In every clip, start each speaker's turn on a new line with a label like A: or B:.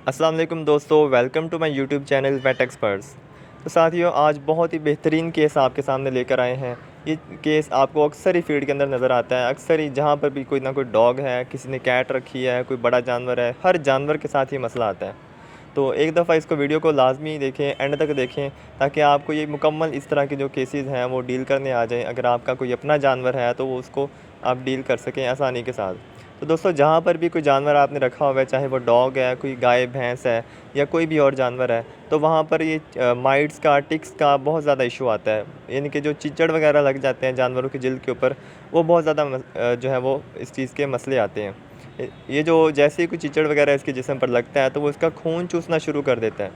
A: अस्सलाम वालेकुम दोस्तों, welcome to my YouTube channel weight experts. तो साथियों, आज बहुत ही बेहतरीन केस आपके सामने लेकर आए हैं। ये केस आपको अक्सर ही फील्ड के अंदर नज़र आता है। अक्सर ही जहाँ पर भी कोई ना कोई डॉग है, किसी ने कैट रखी है, कोई बड़ा जानवर है, हर जानवर के साथ ये मसला आता है। तो एक दफ़ा इसको वीडियो को लाजमी देखें, एंड तक देखें, ताकि आपको ये मुकम्मल इस तरह के जो केसेस हैं वो डील करने आ जाएँ। अगर आपका कोई अपना जानवर है तो वो उसको आप डील कर सकें आसानी के साथ। तो दोस्तों, जहाँ पर भी कोई जानवर आपने रखा हुआ है, चाहे वो डॉग है, कोई गाय भैंस है या कोई भी और जानवर है, तो वहाँ पर ये माइट्स का, टिक्स का बहुत ज़्यादा इशू आता है। यानी कि जो चिचड़ वगैरह लग जाते हैं जानवरों की जिल्द के ऊपर, वो बहुत ज़्यादा जो है वो इस चीज़ के मसले आते हैं। ये जो जैसे ही कोई चिचड़ वगैरह इसके जिस्म पर लगता है तो वो इसका खून चूसना शुरू कर देता है।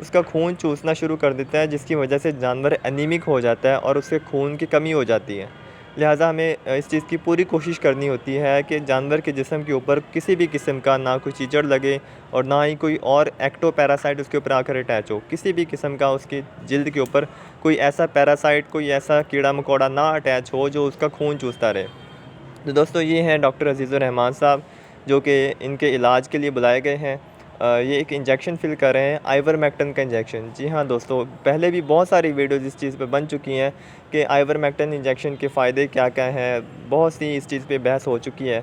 A: उसका खून चूसना शुरू कर देता है, जिसकी वजह से जानवर एनीमिक हो जाता है और उसके खून की कमी हो जाती है। लिहाजा हमें इस चीज़ की पूरी कोशिश करनी होती है कि जानवर के जिस्म के ऊपर किसी भी किस्म का ना कोई चिचड़ लगे और ना ही कोई और एक्टो पैरासाइट उसके ऊपर आकर अटैच हो। किसी भी किस्म का उसकी जिल्द के ऊपर कोई ऐसा पैरासाइट, कोई ऐसा कीड़ा मकोड़ा ना अटैच हो जो उसका खून चूसता रहे। तो दोस्तों, ये हैं डॉक्टर अज़ीज़ुर रहमान साहब, जो कि इनके इलाज के लिए बुलाए गए हैं। ये एक इंजेक्शन फ़िल कर रहे हैं, आइवरमेक्टिन का इंजेक्शन। जी हाँ दोस्तों, पहले भी बहुत सारी वीडियोज़ इस चीज़ पे बन चुकी हैं कि आइवरमेक्टिन इंजेक्शन के फ़ायदे क्या-क्या हैं। बहुत सी इस चीज़ पे बहस हो चुकी है।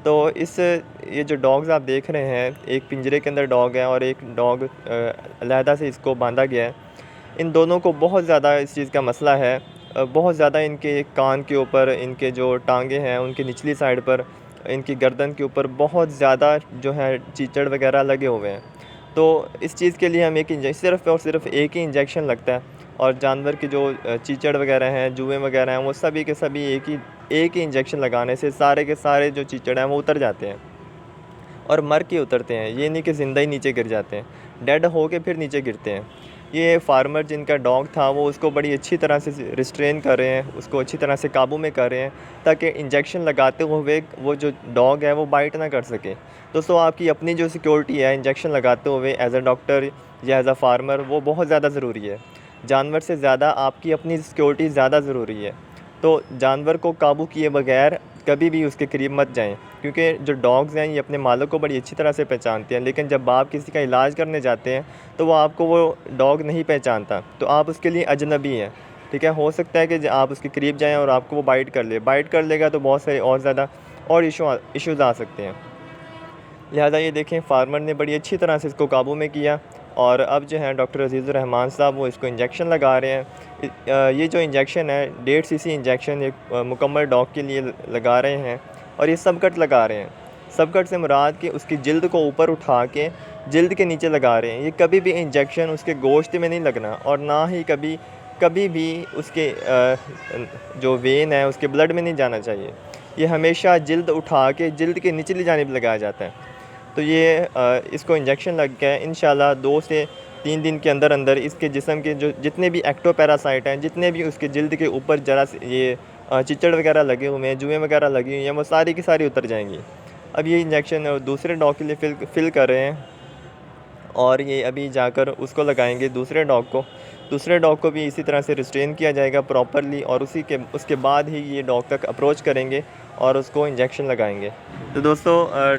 A: तो ये जो डॉग्स आप देख रहे हैं, एक पिंजरे के अंदर डॉग है और एक डॉग अलहदा से इसको बांधा गया है। इन दोनों को बहुत ज़्यादा इस चीज़ का मसला है। बहुत ज़्यादा इनके कान के ऊपर, इनके जो टाँगें हैं उनकी निचली साइड पर, इनकी गर्दन के ऊपर बहुत ज़्यादा जो है चीचड़ वगैरह लगे हुए हैं। तो इस चीज़ के लिए हम सिर्फ़ और सिर्फ़ एक ही इंजेक्शन लगता है, और जानवर की जो चीचड़ वगैरह हैं, जुएँ वगैरह हैं, वो सभी के सभी एक ही इंजेक्शन लगाने से सारे के सारे जो चीचड़ हैं वो उतर जाते हैं और मर के उतरते हैं। ये नहीं कि ज़िंदा ही नीचे गिर जाते हैं, डेड हो के फिर नीचे गिरते हैं। ये फार्मर जिनका डॉग था वो उसको बड़ी अच्छी तरह से रिस्ट्रेन कर रहे हैं, उसको अच्छी तरह से काबू में कर रहे हैं, ताकि इंजेक्शन लगाते हुए वो जो डॉग है वो बाइट ना कर सके। दोस्तों, आपकी अपनी जो सिक्योरिटी है इंजेक्शन लगाते हुए एज़ अ डॉक्टर या एज़ अ फार्मर, वो बहुत ज़्यादा ज़रूरी है। जानवर से ज़्यादा आपकी अपनी सिक्योरिटी ज़्यादा ज़रूरी है। तो जानवर को काबू किए बगैर कभी भी उसके करीब मत जाएं, क्योंकि जो डॉग्स हैं ये अपने मालिक को बड़ी अच्छी तरह से पहचानते हैं। लेकिन जब आप किसी का इलाज करने जाते हैं तो वो डॉग नहीं पहचानता, तो आप उसके लिए अजनबी हैं। ठीक है, हो सकता है कि आप उसके करीब जाएं और आपको वो बाइट कर लेगा, तो बहुत सारे और ज़्यादा और इश्यूज़ आ सकते हैं। लिहाजा ये देखें, फार्मर ने बड़ी अच्छी तरह से इसको काबू में किया, और अब जो है डॉक्टर अज़ीज़ुर रहमान साहब वो इसको इंजेक्शन लगा रहे हैं। ये जो इंजेक्शन है 1.5 सीसी इंजेक्शन एक मुकम्मल डॉग के लिए लगा रहे हैं, और ये सब कट लगा रहे हैं। सब कट से मुराद कि उसकी जिल्द को ऊपर उठा के जिल्द के नीचे लगा रहे हैं। ये कभी भी इंजेक्शन उसके गोश्त में नहीं लगना, और ना ही कभी भी उसके जो वेन है उसके ब्लड में नहीं जाना चाहिए। ये हमेशा जिल्द उठा के जिल्द के निचली जानिब लगाया जाता है। तो इसको इंजेक्शन लग गया है। इंशाल्लाह 2 से 3 दिन के अंदर अंदर इसके जिस्म के जो जितने भी एक्टो पैरासाइट हैं, जितने भी उसके जिल्द के ऊपर ज़रा से चिचड़ वगैरह लगे हुए हैं, जुएँ वगैरह लगी हुई हैं, वो सारी की सारी उतर जाएंगी। अब ये इंजेक्शन दूसरे डॉग के लिए फ़िल कर रहे हैं, और ये अभी जाकर उसको लगाएंगे दूसरे डॉग को भी इसी तरह से रिस्ट्रेन किया जाएगा प्रॉपरली, और उसके बाद ही ये डॉग तक अप्रोच करेंगे और उसको इंजेक्शन लगाएंगे। तो दोस्तों,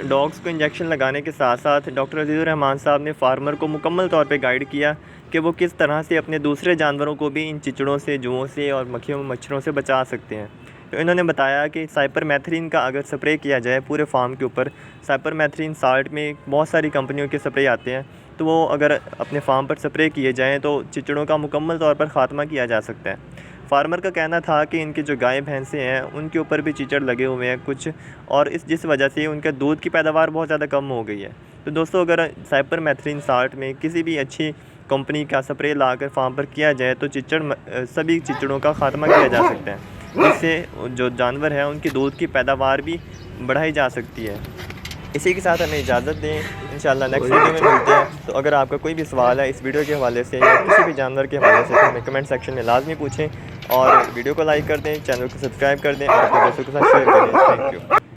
A: डॉग्स को इंजेक्शन लगाने के साथ साथ डॉक्टर अज़ीज़ुर रहमान साहब ने फार्मर को मुकम्मल तौर पे गाइड किया कि वो किस तरह से अपने दूसरे जानवरों को भी इन चिचड़ों से, जुओं से और मक्खियों मच्छरों से बचा सकते हैं। तो इन्होंने बताया कि साइपरमेथ्रिन का अगर स्प्रे किया जाए पूरे फार्म के ऊपर, साइपरमेथ्रिन साल्ट में बहुत सारी कंपनियों के स्प्रे आते हैं, तो वो अगर अपने फार्म पर स्प्रे किए जाएँ तो चिचड़ों का मुकम्मल तौर पर ख़ात्मा किया जा सकता है। फार्मर का कहना था कि इनके जो गाय भैंसें हैं उनके ऊपर भी चिचड़ लगे हुए हैं कुछ, और जिस वजह से उनके दूध की पैदावार बहुत ज़्यादा कम हो गई है। तो दोस्तों, अगर साइपरमेथ्रिन साल्ट में किसी भी अच्छी कंपनी का स्प्रे लाकर फार्म पर किया जाए तो सभी चिचड़ों का ख़ात्मा किया जा सकता है। इससे जो जानवर हैं उनकी दूध की पैदावार भी बढ़ाई जा सकती है। इसी के साथ हमें इजाज़त दें, इंशाल्लाह नेक्स्ट वीडियो में मिलते हैं। तो अगर आपका कोई भी सवाल है इस वीडियो के हवाले से या किसी भी जानवर के हवाले से, तो हमें कमेंट सेक्शन में लाजमी पूछें, और वीडियो को लाइक कर दें, चैनल को सब्सक्राइब कर दें और अपने दोस्तों के साथ शेयर करें। Thank you.